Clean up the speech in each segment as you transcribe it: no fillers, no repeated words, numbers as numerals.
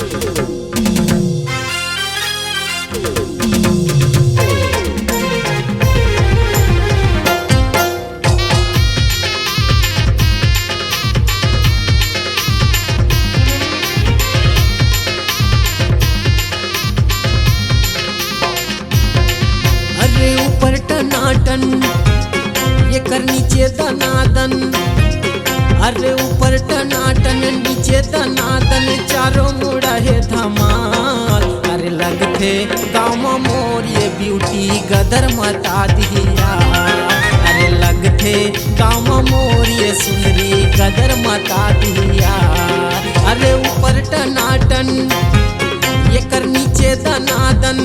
अरे ऊपर टनाटन ये कर नीचे दनादन, अरे ऊपर टनाटन नीचे दनादन, चारों मुड़ा है धमाल। अरे लगते गाँव मोर ये ब्यूटी गदर मता दिया, अरे लगते गाँव मोर ये सुंदरी गदर मता दिया। अरे ऊपर टनाटन ये कर नीचे दनादन,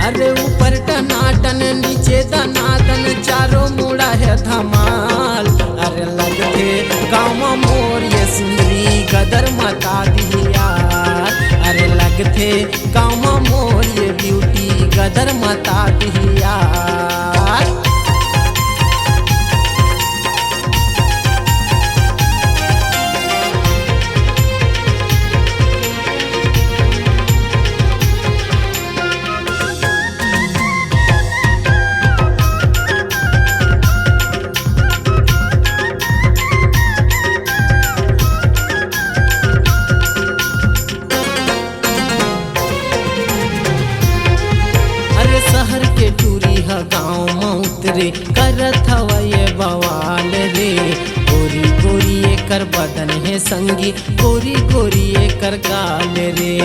अरे ऊपर टनाटन नीचे दनादन, चारों मुड़ा है धमाल। अरे लगते गाँव मोर ये सुंदरी गदर मता दिया, अरे लगते गाँव मोर ये ब्यूटी गदर मता दिया। शहर के टूरी ह गाँव में उतरे करत हवा ये बवाल रे। गोरी गोरी एकर बदन है संगी, गोरी गोरी एकर गाल रे।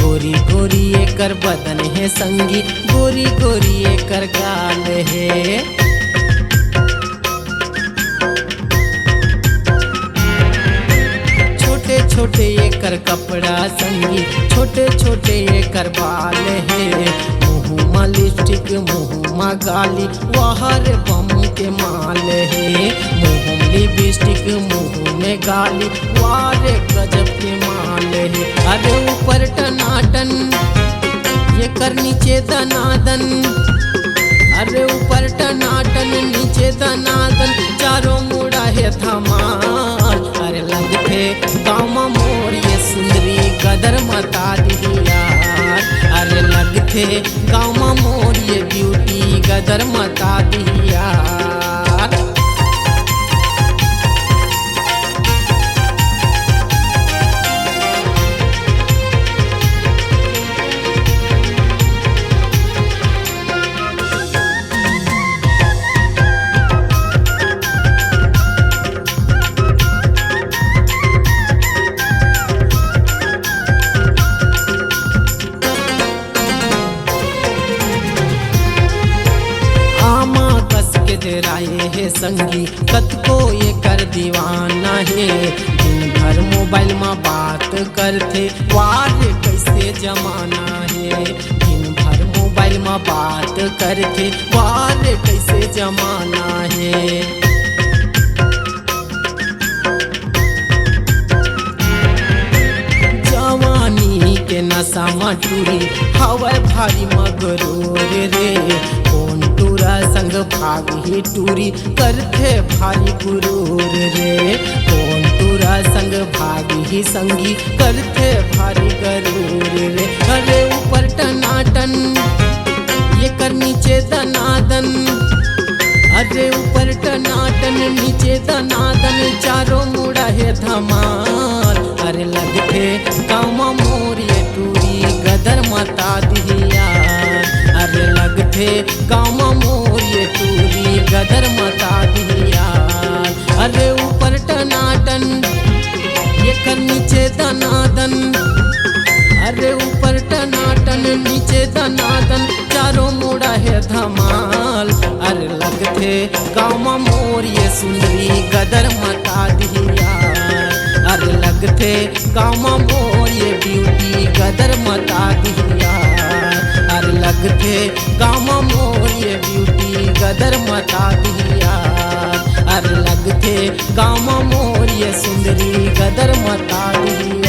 गोरी गोरी एकर बदन है संगी, गोरी गोरी एकर गाल है। छोटे छोटे एकर कपड़ा संगी, छोटे छोटे एकर बाल है। मुँह लिपस्टिक मुँह गाली वाहर बम के माल है। मुँह लिपस्टिक मुँह में गाली वारे गजब के माल है। अरे ऊपर टनाटन ये कर नीचे दनादन, अरे ऊपर टनाटन नीचे दनादन, चारों मुड़ा है धमाल। अरे लगते गाँव मोर ये सुंदरी गदर मता दिया, अरे लगते गाँव मोर ये ब्यूटी गदर मता दिया। राये है संगी कतको ये कर दीवाना है। दिन भर मोबाइल में बात करते वार कैसे जमाना है। दिन भर मोबाइल में बात करते वार कैसे जमाना है। जवानी के नशा में टूरी हवा भारी मगरूर रे। कौन टूरा संग भाग ही टूरी करते भारी गुरूर रे। कौन टूरा संग भाग ही संगी करते भारी गरूर रे। अरे ऊपर टनाटन ये कर नीचे दनादन, अरे ऊपर टनाटन नीचे दनादन, चारों मुड़ा है धमाल। अरे लगते गाँव मोर ये टूरी गदर मता दिया, अरे लगते गाँव मोर ये टूरी गदर मता दिया। अरे ऊपर टनाटन ये कर नीचे दनादन, अरे ऊपर टनाटन नीचे दनादन, चारों मुड़ा है धमाल। अरे लगते गाँव मोर ये सुंदरी गदर मता दिया, अरे लगते गाँव मोर ये ब्यूटी गदर मता दिया। अरे लगते गाँव मोर ये ब्यूटी गदर मता दिया, अरे लगते गाँव मोर ये सुंदरी गदर मता दिया।